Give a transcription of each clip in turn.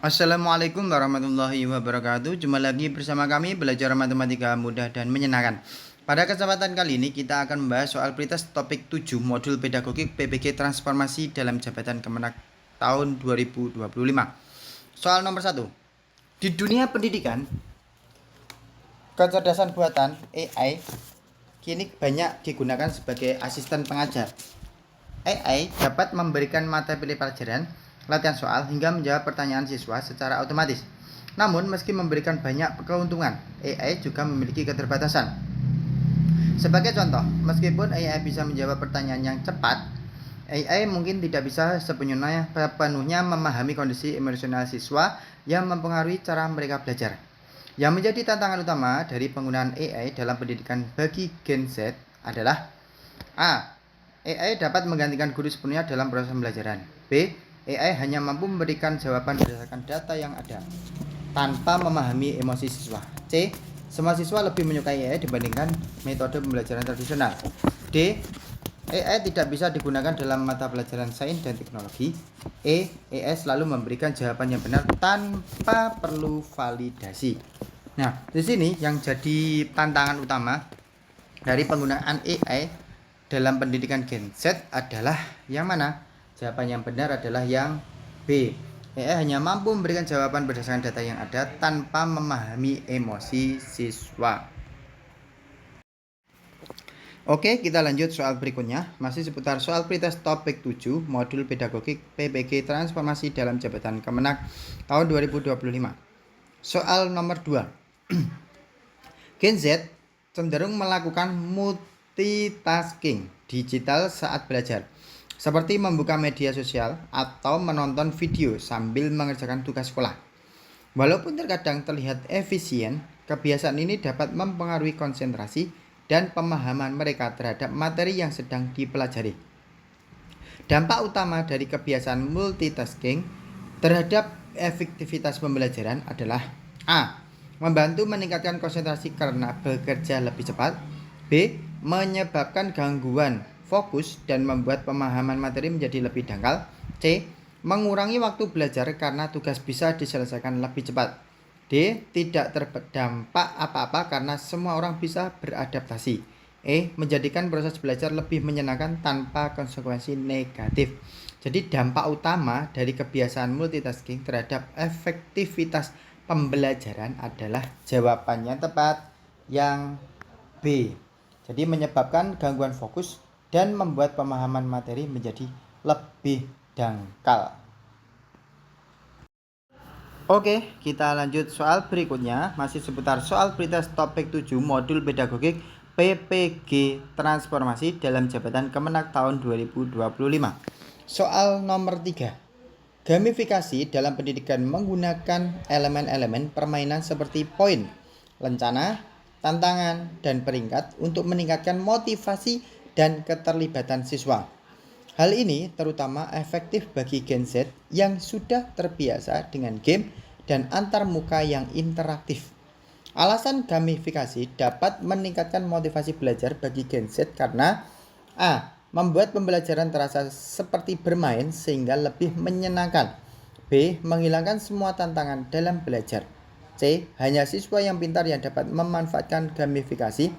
Assalamualaikum warahmatullahi wabarakatuh. Jumpa lagi bersama kami belajar matematika mudah dan menyenangkan. Pada kesempatan kali ini kita akan membahas soal pretest topik 7 modul pedagogik PPG transformasi dalam jabatan Kemenak tahun 2025. Soal nomor 1. Di dunia pendidikan, kecerdasan buatan AI kini banyak digunakan sebagai asisten pengajar. AI dapat memberikan materi pelajaran, latihan soal, hingga menjawab pertanyaan siswa secara otomatis. Namun, meski memberikan banyak keuntungan, AI juga memiliki keterbatasan. Sebagai contoh, meskipun AI bisa menjawab pertanyaan yang cepat, AI mungkin tidak bisa sepenuhnya memahami kondisi emosional siswa yang mempengaruhi cara mereka belajar. Yang menjadi tantangan utama dari penggunaan AI dalam pendidikan bagi Gen Z adalah A. AI dapat menggantikan guru sepenuhnya dalam proses pembelajaran. B. AI hanya mampu memberikan jawaban berdasarkan data yang ada, tanpa memahami emosi siswa. C. Semua siswa lebih menyukai AI dibandingkan metode pembelajaran tradisional. D. AI tidak bisa digunakan dalam mata pelajaran sains dan teknologi. E. AI selalu memberikan jawaban yang benar tanpa perlu validasi. Nah, di sini yang jadi tantangan utama dari penggunaan AI dalam pendidikan Gen Z adalah yang mana? Jawaban yang benar adalah yang B. AI hanya mampu memberikan jawaban berdasarkan data yang ada tanpa memahami emosi siswa. Oke, kita lanjut soal berikutnya. Masih seputar soal pretest topik 7 modul pedagogik PPG transformasi dalam jabatan Kemenak tahun 2025. Soal nomor 2. Gen Z cenderung melakukan multitasking digital saat belajar, seperti membuka media sosial atau menonton video sambil mengerjakan tugas sekolah. Walaupun terkadang terlihat efisien, kebiasaan ini dapat mempengaruhi konsentrasi dan pemahaman mereka terhadap materi yang sedang dipelajari. Dampak utama dari kebiasaan multitasking terhadap efektivitas pembelajaran adalah A. Membantu meningkatkan konsentrasi karena bekerja lebih cepat. B. Menyebabkan gangguan fokus dan membuat pemahaman materi menjadi lebih dangkal. C. Mengurangi waktu belajar karena tugas bisa diselesaikan lebih cepat. D. Tidak terdampak apa-apa karena semua orang bisa beradaptasi. E. Menjadikan proses belajar lebih menyenangkan tanpa konsekuensi negatif. Jadi dampak utama dari kebiasaan multitasking terhadap efektivitas pembelajaran adalah jawabannya tepat yang B. Jadi menyebabkan gangguan fokus dan membuat pemahaman materi menjadi lebih dangkal. Oke, kita lanjut soal berikutnya. Masih seputar soal pretest topik 7 modul pedagogik PPG transformasi dalam jabatan Kemenak tahun 2025. Soal nomor 3. Gamifikasi dalam pendidikan menggunakan elemen-elemen permainan seperti poin, lencana, tantangan, dan peringkat untuk meningkatkan motivasi dan keterlibatan siswa. Hal ini terutama efektif bagi Gen Z yang sudah terbiasa dengan game dan antarmuka yang interaktif. Alasan gamifikasi dapat meningkatkan motivasi belajar bagi Gen Z karena A. Membuat pembelajaran terasa seperti bermain sehingga lebih menyenangkan. B. Menghilangkan semua tantangan dalam belajar. C. Hanya siswa yang pintar yang dapat memanfaatkan gamifikasi.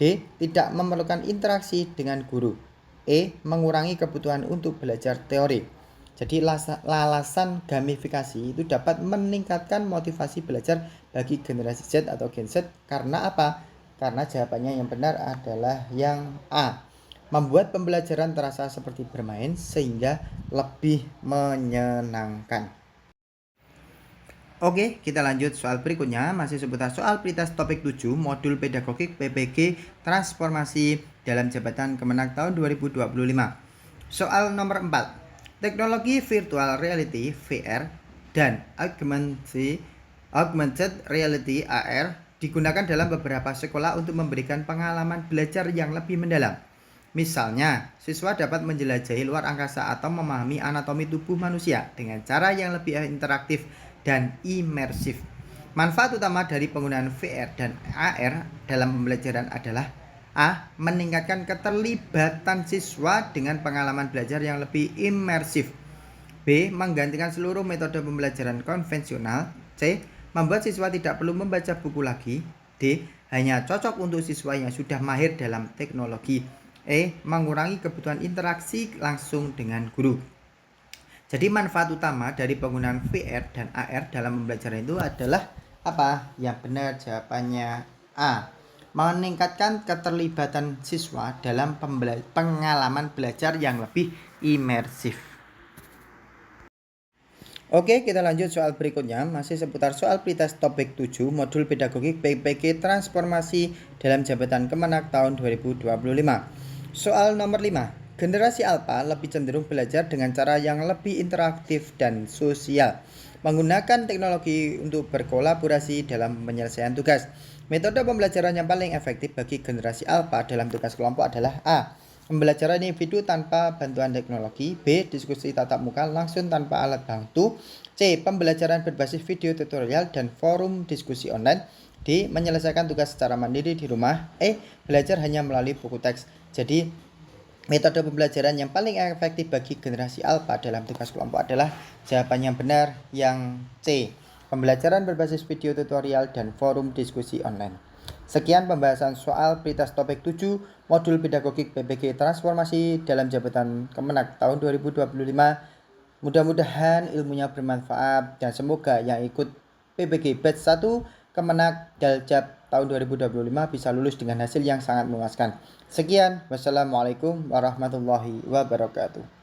D. Tidak memerlukan interaksi dengan guru. E. Mengurangi kebutuhan untuk belajar teori. Jadi alasan gamifikasi itu dapat meningkatkan motivasi belajar bagi generasi Z atau Gen Z karena apa? Karena jawabannya yang benar adalah yang A. Membuat pembelajaran terasa seperti bermain sehingga lebih menyenangkan. Oke, kita lanjut soal berikutnya. Masih seputar soal pretest topik 7 modul pedagogik PPG transformasi dalam jabatan Kemenak tahun 2025. Soal nomor 4. Teknologi virtual reality VR dan augmented reality AR digunakan dalam beberapa sekolah untuk memberikan pengalaman belajar yang lebih mendalam. Misalnya, siswa dapat menjelajahi luar angkasa atau memahami anatomi tubuh manusia dengan cara yang lebih interaktif dan imersif. Manfaat utama dari penggunaan VR dan AR dalam pembelajaran adalah A. Meningkatkan keterlibatan siswa dengan pengalaman belajar yang lebih imersif. B. Menggantikan seluruh metode pembelajaran konvensional. C. Membuat siswa tidak perlu membaca buku lagi. D. Hanya cocok untuk siswa yang sudah mahir dalam teknologi. E. Mengurangi kebutuhan interaksi langsung dengan guru. Jadi manfaat utama dari penggunaan VR dan AR dalam pembelajaran itu adalah apa? Yang benar jawabannya A. Meningkatkan keterlibatan siswa dalam pengalaman belajar yang lebih imersif. Oke, kita lanjut soal berikutnya. Masih seputar soal pretest topik 7, modul pedagogik PPG transformasi dalam jabatan Kemenak tahun 2025. Soal nomor 5. Generasi Alpha lebih cenderung belajar dengan cara yang lebih interaktif dan sosial, menggunakan teknologi untuk berkolaborasi dalam penyelesaian tugas. Metode pembelajaran yang paling efektif bagi generasi Alpha dalam tugas kelompok adalah A. Pembelajaran individu tanpa bantuan teknologi. B. Diskusi tatap muka langsung tanpa alat bantu. C. Pembelajaran berbasis video tutorial dan forum diskusi online. D. Menyelesaikan tugas secara mandiri di rumah. E. Belajar hanya melalui buku teks. Jadi metode pembelajaran yang paling efektif bagi generasi Alpha dalam tugas kelompok adalah jawaban yang benar yang C. Pembelajaran berbasis video tutorial dan forum diskusi online. Sekian pembahasan soal pretest topik 7 modul pedagogik PPG transformasi dalam jabatan Kemenak tahun 2025. Mudah-mudahan ilmunya bermanfaat dan semoga yang ikut PPG batch 1 Kemenak Daljab tahun 2025 bisa lulus dengan hasil yang sangat memuaskan. Sekian, wassalamualaikum warahmatullahi wabarakatuh.